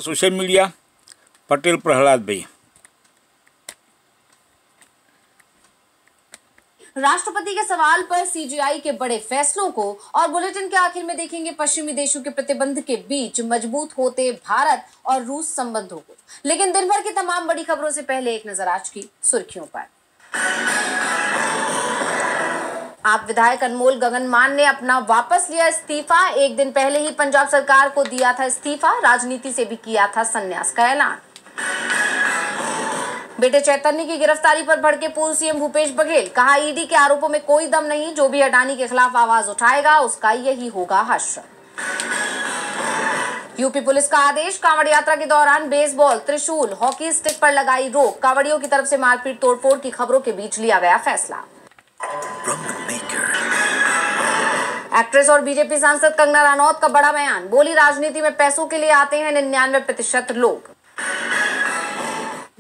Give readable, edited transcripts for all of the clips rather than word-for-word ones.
Social media Patel Prahlad भाई। राष्ट्रपति के सवाल पर सीजीआई के बड़े फैसलों को और बुलेटिन के आखिर में देखेंगे पश्चिमी देशों के प्रतिबंध के बीच मजबूत होते भारत और रूस संबंधों को। लेकिन दिन भर की तमाम बड़ी खबरों से पहले एक नजर आज की सुर्खियों पर। आप विधायक अनमोल गगनमान ने अपना वापस लिया इस्तीफा। एक दिन पहले ही पंजाब सरकार को दिया था इस्तीफा, राजनीति से भी किया था संन्यास का ऐलान। बेटे चैतन्य की गिरफ्तारी पर भड़के पूर्व सीएम भूपेश बघेल, कहा ईडी के आरोपों में कोई दम नहीं, जो भी अडानी के खिलाफ आवाज उठाएगा उसका यही होगा हश्र। यूपी पुलिस का आदेश, कांवड़ यात्रा के दौरान बेसबॉल, त्रिशूल, हॉकी स्टिक पर लगाई रोक। कांवड़ियों की तरफ से मारपीट तोड़फोड़ की खबरों के बीच लिया गया फैसला। एक्ट्रेस और बीजेपी सांसद कंगना रनौत का बड़ा बयान, बोली राजनीति में पैसों के लिए आते हैं 99% लोग।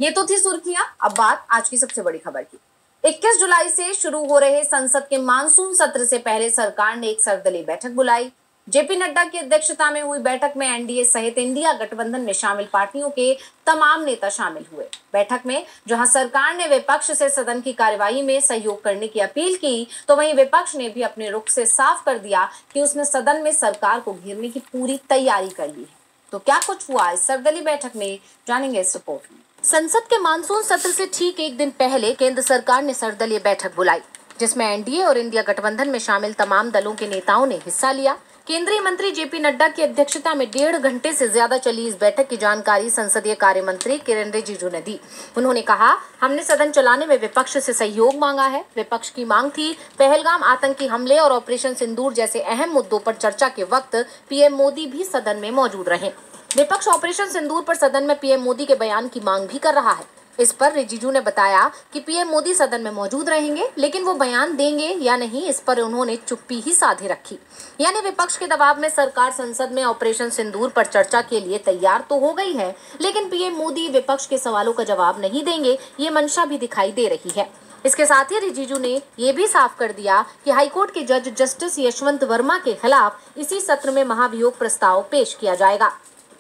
ये तो थी सुर्खियां, अब बात आज की सबसे बड़ी खबर की। 21 जुलाई से शुरू हो रहे संसद के मानसून सत्र से पहले सरकार ने एक सर्वदलीय बैठक बुलाई। जेपी नड्डा की अध्यक्षता में हुई बैठक में एनडीए सहित इंडिया गठबंधन में शामिल पार्टियों के तमाम नेता शामिल हुए। बैठक में जहां सरकार ने विपक्ष से सदन की कार्यवाही में सहयोग करने की अपील की, तो वहीं विपक्ष ने भी अपने रुख से साफ कर दिया कि उसने सदन में सरकार को घेरने की पूरी तैयारी कर ली है। तो क्या कुछ हुआ इस सर्वदलीय बैठक में, जानेंगे इस रिपोर्ट में। संसद के मानसून सत्र से ठीक एक दिन पहले केंद्र सरकार ने सर्वदलीय बैठक बुलाई, जिसमें एनडीए और इंडिया गठबंधन में शामिल तमाम दलों के नेताओं ने हिस्सा लिया। केंद्रीय मंत्री जेपी नड्डा की अध्यक्षता में 1.5 घंटे से ज्यादा चली इस बैठक की जानकारी संसदीय कार्य मंत्री किरेन रिजिजू ने दी। उन्होंने कहा, हमने सदन चलाने में विपक्ष से सहयोग मांगा है। विपक्ष की मांग थी पहलगाम आतंकी हमले और ऑपरेशन सिंदूर जैसे अहम मुद्दों पर चर्चा के वक्त पीएम मोदी भी सदन में मौजूद रहे। विपक्ष ऑपरेशन सिंदूर पर सदन में पीएम मोदी के बयान की मांग भी कर रहा है। इस पर रिजिजू ने बताया कि पीएम मोदी सदन में मौजूद रहेंगे, लेकिन वो बयान देंगे या नहीं इस पर उन्होंने चुप्पी ही साधे रखी। यानी विपक्ष के दबाव में सरकार संसद में ऑपरेशन सिंदूर पर चर्चा के लिए तैयार तो हो गई है, लेकिन पीएम मोदी विपक्ष के सवालों का जवाब नहीं देंगे, ये मंशा भी दिखाई दे रही है। इसके साथ ही रिजिजू ने ये भी साफ कर दिया कि हाईकोर्ट के जज जस्टिस यशवंत वर्मा के खिलाफ इसी सत्र में महाभियोग प्रस्ताव पेश किया जाएगा।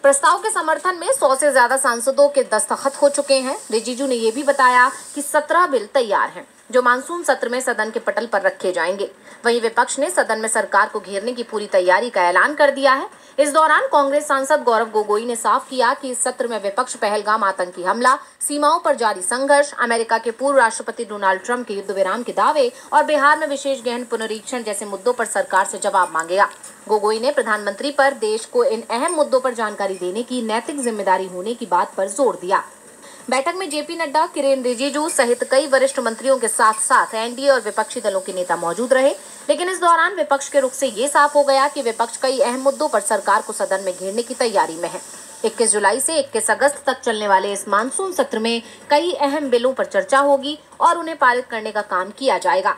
प्रस्ताव के समर्थन में 100 से ज्यादा सांसदों के दस्तखत हो चुके हैं। रिजिजू ने यह भी बताया कि 17 बिल तैयार हैं, जो मानसून सत्र में सदन के पटल पर रखे जाएंगे। वहीं विपक्ष ने सदन में सरकार को घेरने की पूरी तैयारी का ऐलान कर दिया है। इस दौरान कांग्रेस सांसद गौरव गोगोई ने साफ किया कि इस सत्र में विपक्ष पहलगाम आतंकी हमला, सीमाओं पर जारी संघर्ष, अमेरिका के पूर्व राष्ट्रपति डोनाल्ड ट्रंप के युद्ध विराम के दावे और बिहार में विशेष गहन पुनरीक्षण जैसे मुद्दों पर सरकार से जवाब मांगेगा। गोगोई ने प्रधानमंत्री पर देश को इन अहम मुद्दों पर जानकारी देने की नैतिक जिम्मेदारी होने की बात पर जोर दिया। बैठक में जेपी नड्डा, किरेन रिजिजू सहित कई वरिष्ठ मंत्रियों के साथ साथ एनडीए और विपक्षी दलों के नेता मौजूद रहे। लेकिन इस दौरान विपक्ष के रुख से ये साफ हो गया कि विपक्ष कई अहम मुद्दों पर सरकार को सदन में घेरने की तैयारी में है। 21 जुलाई से 21 अगस्त तक चलने वाले इस मानसून सत्र में कई अहम बिलों पर चर्चा होगी और उन्हें पारित करने का काम किया जाएगा।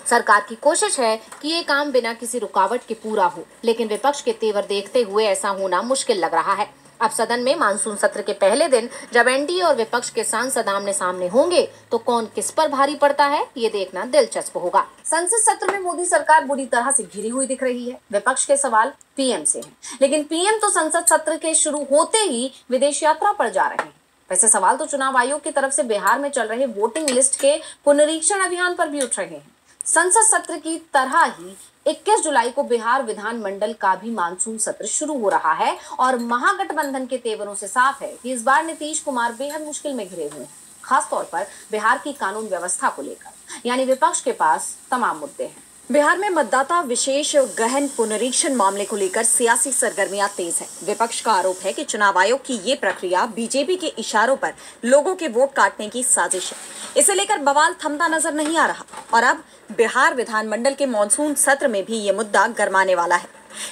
सरकार की कोशिश है कि ये काम बिना किसी रुकावट के पूरा हो, लेकिन विपक्ष के तेवर देखते हुए ऐसा होना मुश्किल लग रहा है। अब सदन में मानसून सत्र के पहले दिन जब एनडीए और विपक्ष के सांसद आमने सामने होंगे, तो कौन किस पर भारी पड़ता है, ये देखना दिलचस्प होगा। संसद सत्र में मोदी सरकार बुरी तरह से घिरी हुई दिख रही है। विपक्ष के सवाल पीएम से हैं, लेकिन पीएम तो संसद सत्र के शुरू होते ही विदेश यात्रा पर जा रहे हैं। वैसे सवाल तो चुनाव आयोग की तरफ से बिहार में चल रहे वोटिंग लिस्ट के पुनरीक्षण अभियान पर भी उठ रहे हैं। संसद सत्र की तरह ही 21 जुलाई को बिहार विधानमंडल का भी मानसून सत्र शुरू हो रहा है और महागठबंधन के तेवरों से साफ है कि इस बार नीतीश कुमार बेहद मुश्किल में घिरे हुए हैं, खासतौर पर बिहार की कानून व्यवस्था को लेकर। यानी विपक्ष के पास तमाम मुद्दे हैं। बिहार में मतदाता विशेष गहन पुनरीक्षण मामले को लेकर सियासी सरगर्मियां तेज है। विपक्ष का आरोप है कि चुनाव आयोग की ये प्रक्रिया बीजेपी के इशारों पर लोगों के वोट काटने की साजिश है। इसे लेकर बवाल थमता नजर नहीं आ रहा और अब बिहार विधानमंडल के मानसून सत्र में भी ये मुद्दा गरमाने वाला है।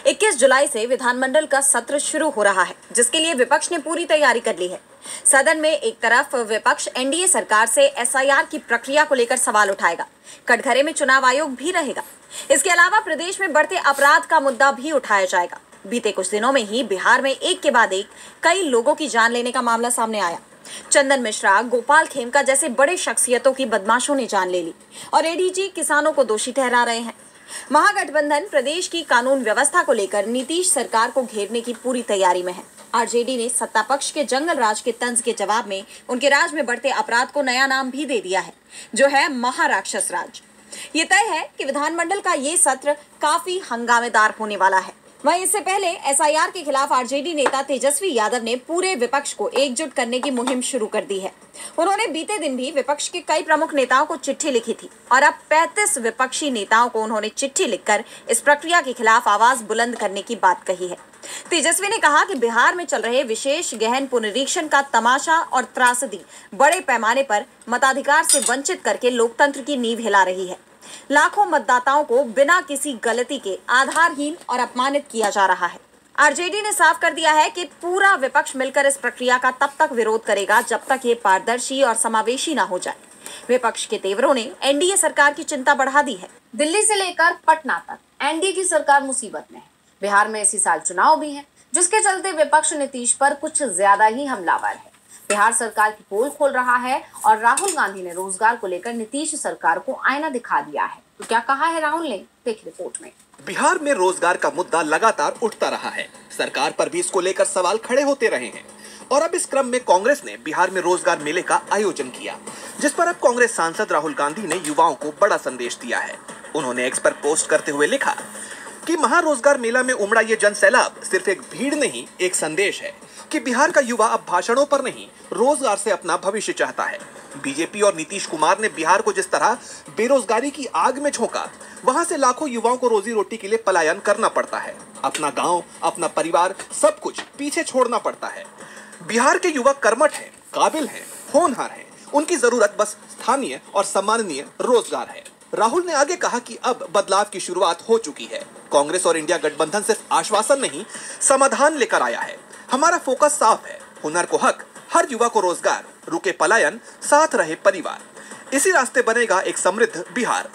21 जुलाई से विधानमंडल का सत्र शुरू हो रहा है, जिसके लिए विपक्ष ने पूरी तैयारी कर ली है। सदन में एक तरफ विपक्ष एनडीए सरकार से एसआईआर की प्रक्रिया को लेकर सवाल उठाएगा, कटघरे में चुनाव आयोग भी रहेगा। इसके अलावा प्रदेश में बढ़ते अपराध का मुद्दा भी उठाया जाएगा। बीते कुछ दिनों में ही बिहार में एक के बाद एक कई लोगों की जान लेने का मामला सामने आया। चंदन मिश्रा, गोपाल खेमका जैसे बड़े शख्सियतों की बदमाशों ने जान ले ली और एडीजी किसानों को दोषी ठहरा रहे हैं। महागठबंधन प्रदेश की कानून व्यवस्था को लेकर नीतीश सरकार को घेरने की पूरी तैयारी में है। आरजेडी ने सत्ता पक्ष के जंगल राज के तंज के जवाब में उनके राज में बढ़ते अपराध को नया नाम भी दे दिया है, जो है महाराक्षस राज। ये तय है कि विधानमंडल का ये सत्र काफी हंगामेदार होने वाला है। वहीं इससे पहले एसआईआर के खिलाफ आरजेडी नेता तेजस्वी यादव ने पूरे विपक्ष को एकजुट करने की मुहिम शुरू कर दी है। उन्होंने बीते दिन भी विपक्ष के कई प्रमुख नेताओं को चिट्ठी लिखी थी और अब 35 विपक्षी नेताओं को उन्होंने चिट्ठी लिखकर इस प्रक्रिया के खिलाफ आवाज बुलंद करने की बात कही है। तेजस्वी ने कहा कि बिहार में चल रहे विशेष गहन पुनरीक्षण का तमाशा और त्रासदी बड़े पैमाने पर मताधिकार से वंचित करके लोकतंत्र की नींव हिला रही है। लाखों मतदाताओं को बिना किसी गलती के आधारहीन और अपमानित किया जा रहा है। आरजेडी ने साफ कर दिया है कि पूरा विपक्ष मिलकर इस प्रक्रिया का तब तक विरोध करेगा जब तक ये पारदर्शी और समावेशी ना हो जाए। विपक्ष के तेवरों ने एनडीए सरकार की चिंता बढ़ा दी है। दिल्ली से लेकर पटना तक एनडीए की सरकार मुसीबत में है। बिहार में इसी साल चुनाव भी है, जिसके चलते विपक्ष नीतीश पर कुछ ज्यादा ही हमलावर है। बिहार सरकार की पोल खोल रहा है और राहुल गांधी ने रोजगार को लेकर नीतीश सरकार को आईना दिखा दिया है। तो क्या कहा है राहुल ने, देखिए रिपोर्ट में। बिहार में रोजगार का मुद्दा लगातार उठता रहा है। सरकार पर भी इसको लेकर सवाल खड़े होते रहे हैं और अब इस क्रम में कांग्रेस ने बिहार में रोजगार मेले का आयोजन किया, जिस पर अब कांग्रेस सांसद राहुल गांधी ने युवाओं को बड़ा संदेश दिया है। उन्होंने एक्स पर पोस्ट करते हुए लिखा कि महारोजगार मेला में उमड़ा ये जन सैलाब सिर्फ एक भीड़ नहीं, एक संदेश है कि बिहार का युवा अब भाषणों पर नहीं, रोजगार से अपना भविष्य चाहता है। बीजेपी और नीतीश कुमार ने बिहार को जिस तरह बेरोजगारी की आग में झोंका, वहां से लाखों युवाओं को रोजी रोटी के लिए पलायन करना पड़ता है। अपना गांव, अपना परिवार, सब कुछ पीछे छोड़ना पड़ता है। बिहार के युवा कर्मठ हैं, काबिल हैं, होनहार हैं। उनकी जरूरत बस स्थानीय और सम्माननीय रोजगार है। राहुल ने आगे कहा कि अब बदलाव की शुरुआत हो चुकी है। कांग्रेस और इंडिया गठबंधन सिर्फ आश्वासन नहीं, समाधान लेकर आया है। हमारा फोकस साफ है, हुनर को हक, हर युवा को रोजगार, रुके पलायन, साथ रहे परिवार। इसी रास्ते बनेगा एक समृद्ध बिहार।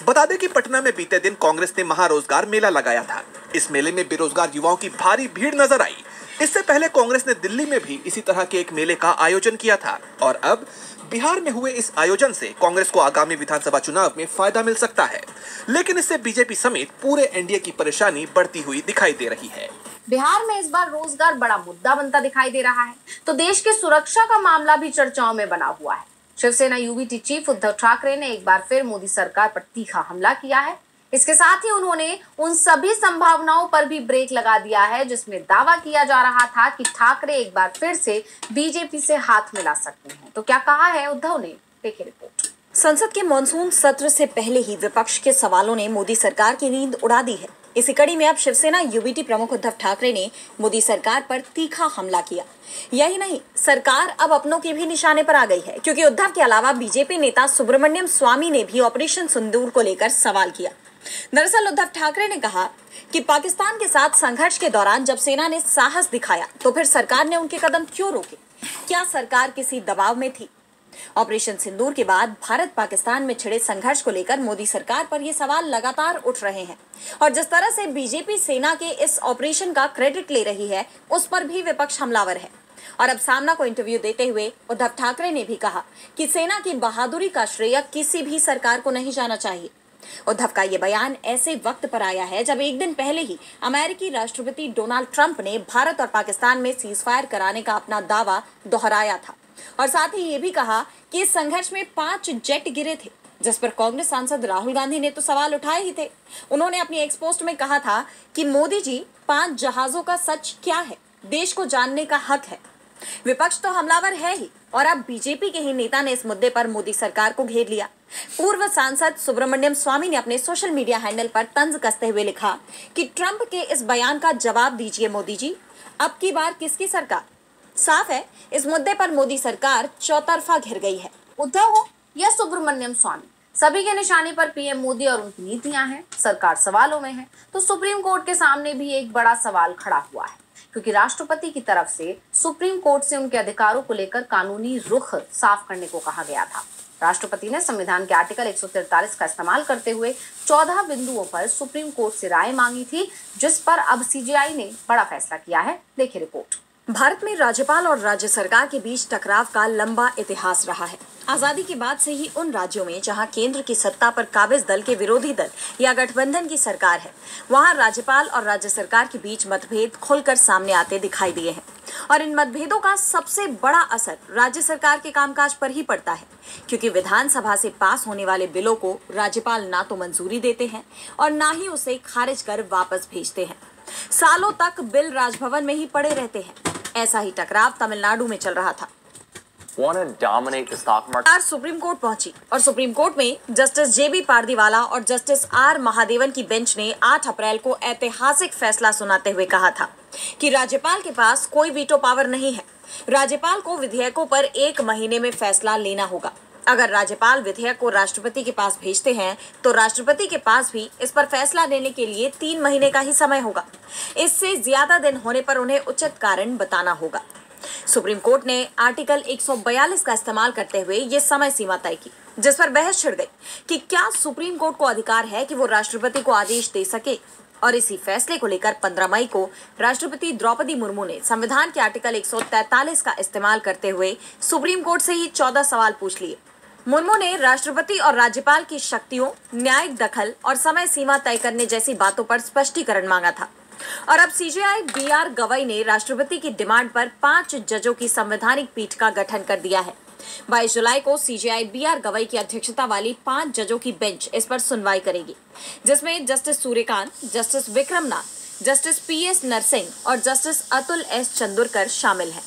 बता दें कि पटना में बीते दिन कांग्रेस ने महारोजगार मेला लगाया था। इस मेले में बेरोजगार युवाओं की भारी भीड़ नजर आई। इससे पहले कांग्रेस ने दिल्ली में भी इसी तरह के एक मेले का आयोजन किया था और अब बिहार में हुए इस आयोजन से कांग्रेस को आगामी विधानसभा चुनाव में फायदा मिल सकता है, लेकिन इससे बीजेपी समेत पूरे एनडीए की परेशानी बढ़ती हुई दिखाई दे रही है। बिहार में इस बार रोजगार बड़ा मुद्दा बनता दिखाई दे रहा है, तो देश की सुरक्षा का मामला भी चर्चाओं में बना हुआ है। शिवसेना यूबीटी चीफ उद्धव ठाकरे ने एक बार फिर मोदी सरकार पर तीखा हमला किया है। इसके साथ ही उन्होंने उन सभी संभावनाओं पर भी ब्रेक लगा दिया है जिसमें दावा किया जा रहा था कि ठाकरे एक बार फिर से बीजेपी से हाथ मिला सकते हैं। तो क्या कहा है उद्धव ने, देखिए रिपोर्ट। संसद के मॉनसून सत्र से पहले ही विपक्ष के सवालों ने मोदी सरकार की नींद उड़ा दी है। इसी कड़ी में अब शिवसेना यूबीटी प्रमुख उद्धव ठाकरे ने मोदी सरकार पर तीखा हमला किया। यही नहीं, सरकार अब अपनों के भी निशाने पर आ गई है, क्योंकि उद्धव के अलावा बीजेपी नेता सुब्रमण्यम स्वामी ने भी ऑपरेशन सिंदूर को लेकर सवाल किया। दरअसल उद्धव ठाकरे ने कहा कि पाकिस्तान के साथ संघर्ष के दौरान जब सेना ने साहस दिखाया तो फिर सरकार ने उनके कदम क्यों रोके? क्या सरकार किसी दबाव में थी? ऑपरेशन सिंदूर के बाद भारत पाकिस्तान में छिड़े संघर्ष को लेकर मोदी सरकार पर ये सवाल लगातार उठ रहे हैं और जिस तरह से बीजेपी सेना के इस ऑपरेशन का क्रेडिट ले रही है उस पर भी विपक्ष हमलावर है। और अब सामना को इंटरव्यू देते हुए उद्धव ठाकरे ने भी कहा कि सेना की बहादुरी का श्रेय किसी भी सरकार को नहीं जाना चाहिए। उद्धव का ये बयान ऐसे वक्त पर आया है जब एक दिन पहले ही अमेरिकी राष्ट्रपति डोनाल्ड ट्रंप ने भारत और पाकिस्तान में सीजफायर कराने का अपना दावा दोहराया था और साथ ही ये भी कहा कि इस संघर्ष में 5 जेट गिरे थे, जिस पर कांग्रेस सांसद राहुल गांधी ने तो सवाल उठाए ही थे। उन्होंने अपनी एक्स पोस्ट में कहा था कि मोदी जी 5 जहाजों का सच क्या है, देश को जानने का हक है। विपक्ष तो हमलावर है ही और अब बीजेपी के ही नेता ने इस मुद्दे पर मोदी सरकार को घेर लिया। पूर्व सांसद सुब्रमण्यम स्वामी ने अपने सोशल मीडिया हैंडल पर तंज कसते हुए लिखा कि ट्रंप के इस बयान का जवाब दीजिए मोदी जी, अब की बार किसकी सरकार? साफ है, इस मुद्दे पर मोदी सरकार चौतरफा घिर गई है। उद्धव हो या सुब्रमण्यम स्वामी, सभी के निशाने पर पीएम मोदी और उनकी नीतियां हैं। सरकार सवालों में है तो सुप्रीम कोर्ट के सामने भी एक बड़ा सवाल खड़ा हुआ है, क्योंकि राष्ट्रपति की तरफ से सुप्रीम कोर्ट से उनके अधिकारों को लेकर कानूनी रुख साफ करने को कहा गया था। राष्ट्रपति ने संविधान के आर्टिकल 143 का इस्तेमाल करते हुए 14 बिंदुओं पर सुप्रीम कोर्ट से राय मांगी थी, जिस पर अब सीजेआई ने बड़ा फैसला किया है। देखिए रिपोर्ट। भारत में राज्यपाल और राज्य सरकार के बीच टकराव का लंबा इतिहास रहा है। आजादी के बाद से ही उन राज्यों में जहां केंद्र की सत्ता पर काबिज दल के विरोधी दल या गठबंधन की सरकार है, वहां राज्यपाल और राज्य सरकार के बीच मतभेद खुलकर सामने आते दिखाई दिए हैं। और इन मतभेदों का सबसे बड़ा असर राज्य सरकार के कामकाज पर ही पड़ता है, क्योंकि विधानसभा से पास होने वाले बिलों को राज्यपाल ना तो मंजूरी देते हैं और ना ही उसे खारिज कर वापस भेजते हैं। सालों तक बिल राजभवन में ही पड़े रहते हैं। ऐसा ही टकराव तमिलनाडु में चल रहा था। सुप्रीम कोर्ट पहुंची और सुप्रीम कोर्ट में जस्टिस जेबी पारदीवाला और जस्टिस आर महादेवन की बेंच ने 8 अप्रैल को ऐतिहासिक फैसला सुनाते हुए कहा था कि राज्यपाल के पास कोई वीटो पावर नहीं है। राज्यपाल को विधेयकों पर 1 महीने में फैसला लेना होगा। अगर राज्यपाल विधेयक को राष्ट्रपति के पास भेजते हैं तो राष्ट्रपति के पास भी इस पर फैसला लेने के लिए 3 महीने का ही समय होगा। इससे ज्यादा दिन होने पर उन्हें उचित कारण बताना होगा। सुप्रीम कोर्ट ने आर्टिकल 142 का इस्तेमाल करते हुए ये समय सीमा तय की, जिस पर बहस छिड़ गई कि क्या सुप्रीम कोर्ट को अधिकार है कि वो राष्ट्रपति को आदेश दे सके। और इसी फैसले को लेकर 15 मई को राष्ट्रपति द्रौपदी मुर्मू ने संविधान के आर्टिकल 143 का इस्तेमाल करते हुए सुप्रीम कोर्ट से ही 14 सवाल पूछ लिए। मुर्मू ने राष्ट्रपति और राज्यपाल की शक्तियों, न्यायिक दखल और समय सीमा तय करने जैसी बातों पर स्पष्टीकरण मांगा था। और अब सीजेआई बीआर गवई ने राष्ट्रपति की डिमांड पर 5 जजों की संवैधानिक पीठ का गठन कर दिया है। 22 जुलाई को सीजेआई बीआर गवई की अध्यक्षता वाली 5 जजों की बेंच इस पर सुनवाई करेगी, जिसमें justice Suryakant, justice Vikramnath, justice PS Narasimha और जस्टिस अतुल एस चंदुरकर शामिल हैं।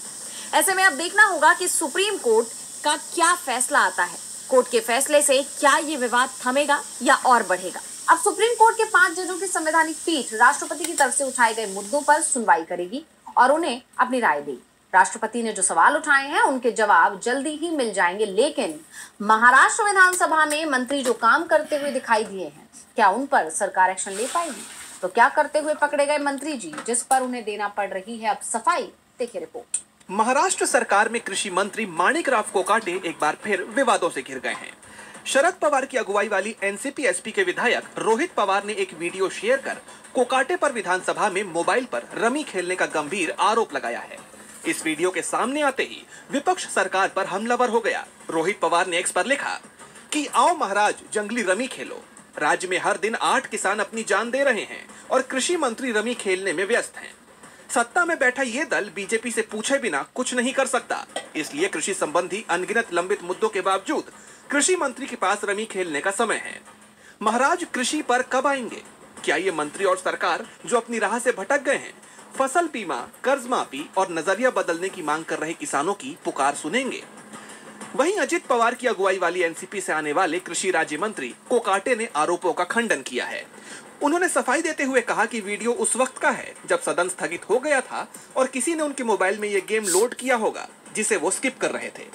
ऐसे में अब देखना होगा कि सुप्रीम कोर्ट का क्या फैसला आता है। कोर्ट के फैसले से क्या ये विवाद थमेगा या और बढ़ेगा। अब सुप्रीम कोर्ट के 5 जजों की संवैधानिक पीठ राष्ट्रपति की तरफ से उठाए गए मुद्दों पर सुनवाई करेगी और उन्हें अपनी राय देगी। राष्ट्रपति ने जो सवाल उठाए हैं उनके जवाब जल्दी ही मिल जाएंगे, लेकिन महाराष्ट्र विधानसभा में मंत्री जो काम करते हुए दिखाई दिए हैं, क्या उन पर सरकार एक्शन ले पाएगी? तो क्या करते हुए पकड़े गए मंत्री जी, जिस पर उन्हें देना पड़ रही है अब सफाई? देखिए रिपोर्ट। महाराष्ट्र सरकार में कृषि मंत्री माणिकराव कोकाटे एक बार फिर विवादों से घिर गए हैं। शरद पवार की अगुवाई वाली एनसीपी एसपी के विधायक रोहित पवार ने एक वीडियो शेयर कर कोकाटे पर विधानसभा में मोबाइल पर रमी खेलने का गंभीर आरोप लगाया है। इस वीडियो के सामने आते ही विपक्ष सरकार पर हमलावर हो गया। रोहित पवार ने एक्स पर लिखा कि आओ महाराज जंगली रमी खेलो। राज्य में हर दिन 8 किसान अपनी जान दे रहे हैं और कृषि मंत्री रमी खेलने में व्यस्त हैं। सत्ता में बैठा ये दल बीजेपी से पूछे बिना कुछ नहीं कर सकता, इसलिए कृषि संबंधी अनगिनत लंबित मुद्दों के बावजूद कृषि मंत्री के पास रमी खेलने का समय है। महाराज कृषि पर कब आएंगे? क्या ये मंत्री और सरकार जो अपनी राह से भटक गए हैं, फसल बीमा, कर्ज माफी और नजरिया बदलने की मांग कर रहे किसानों की पुकार सुनेंगे? वहीं अजित पवार की अगुवाई वाली एनसीपी से आने वाले कृषि राज्य मंत्री कोकाटे ने आरोपों का खंडन किया है। उन्होंने सफाई देते हुए कहा कि वीडियो उस वक्त का है जब सदन स्थगित हो गया था और किसी ने उनके मोबाइल में ये गेम लोड किया होगा जिसे वो स्किप कर रहे थे।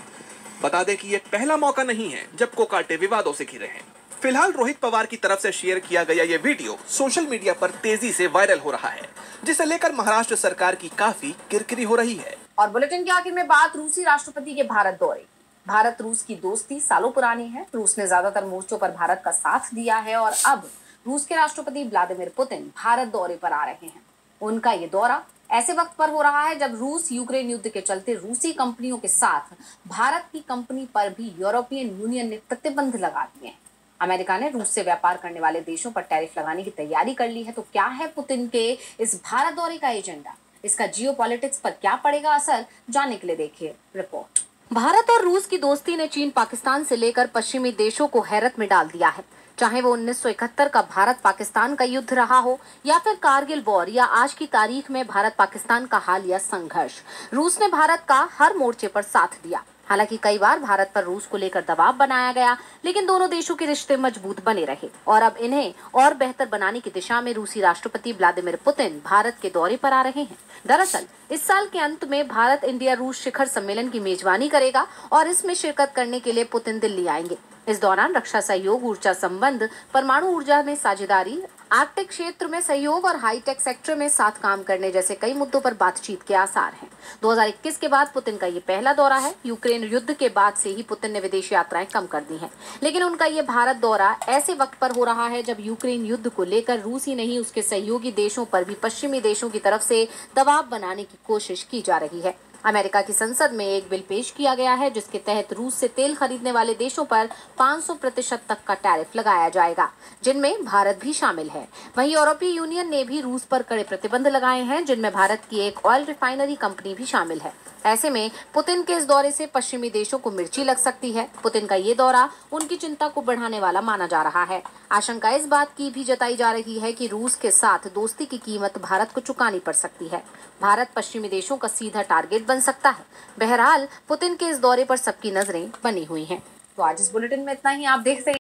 बता दें कि ये पहला मौका नहीं है जब कोकाटे विवादों से घिरे हैं। फिलहाल रोहित पवार की तरफ से शेयर किया गया ये वीडियो सोशल मीडिया पर तेजी से वायरल हो रहा है, जिसे लेकर महाराष्ट्र सरकार की काफी किरकिरी हो रही है। और बुलेटिन के आखिर में बात रूसी राष्ट्रपति के भारत दौरे। भारत रूस की दोस्ती सालों पुरानी है। रूस ने ज्यादातर मोर्चों पर भारत का साथ दिया है और अब रूस के राष्ट्रपति व्लादिमीर पुतिन भारत दौरे पर आ रहे हैं। उनका ये दौरा ऐसे वक्त पर हो रहा है जब रूस यूक्रेन युद्ध के चलते रूसी कंपनियों के साथ भारत की कंपनी पर भी यूरोपियन यूनियन ने प्रतिबंध लगा दिए हैं। अमेरिका ने रूस से व्यापार करने वाले देशों पर टैरिफ लगाने की तैयारी कर ली है। तो क्या है पुतिन के इस भारत दौरे का एजेंडा? इसका जियोपॉलिटिक्स पर क्या पड़ेगा असर? जानने के लिए देखिए रिपोर्ट। भारत और रूस की दोस्ती ने चीन पाकिस्तान से लेकर पश्चिमी देशों को हैरत में डाल दिया है। चाहे वो 1971 का भारत पाकिस्तान का युद्ध रहा हो या फिर कारगिल वॉर या आज की तारीख में भारत पाकिस्तान का हालिया संघर्ष, रूस ने भारत का हर मोर्चे पर साथ दिया। हालांकि कई बार भारत पर रूस को लेकर दबाव बनाया गया, लेकिन दोनों देशों के रिश्ते मजबूत बने रहे और अब इन्हें और बेहतर बनाने की दिशा में रूसी राष्ट्रपति व्लादिमीर पुतिन भारत के दौरे पर आ रहे हैं। दरअसल इस साल के अंत में भारत इंडिया रूस शिखर सम्मेलन की मेजबानी करेगा और इसमें शिरकत करने के लिए पुतिन दिल्ली आएंगे। इस दौरान रक्षा सहयोग, ऊर्जा संबंध, परमाणु ऊर्जा में साझेदारी, आर्कटिक क्षेत्र में सहयोग और हाईटेक सेक्टर में साथ काम करने जैसे कई मुद्दों पर बातचीत के आसार हैं। 2021 के बाद पुतिन का ये पहला दौरा है। यूक्रेन युद्ध के बाद से ही पुतिन ने विदेश यात्राएं कम कर दी हैं, लेकिन उनका ये भारत दौरा ऐसे वक्त पर हो रहा है जब यूक्रेन युद्ध को लेकर रूस ही नहीं उसके सहयोगी देशों पर भी पश्चिमी देशों की तरफ से दबाव बनाने की कोशिश की जा रही है। अमेरिका की संसद में एक बिल पेश किया गया है जिसके तहत रूस से तेल खरीदने वाले देशों पर 500% तक का टैरिफ लगाया जाएगा, जिनमें भारत भी शामिल है। वहीं यूरोपीय यूनियन ने भी रूस पर कड़े प्रतिबंध लगाए हैं, जिनमें भारत की एक ऑयल रिफाइनरी कंपनी भी शामिल है। ऐसे में पुतिन के इस दौरे से पश्चिमी देशों को मिर्ची लग सकती है। पुतिन का ये दौरा उनकी चिंता को बढ़ाने वाला माना जा रहा है। आशंका इस बात की भी जताई जा रही है कि रूस के साथ दोस्ती की कीमत भारत को चुकानी पड़ सकती है। भारत पश्चिमी देशों का सीधा टारगेट बन सकता है। बहरहाल पुतिन के इस दौरे पर सबकी नजरें बनी हुई हैं। तो आज इस बुलेटिन में इतना ही। आप देखते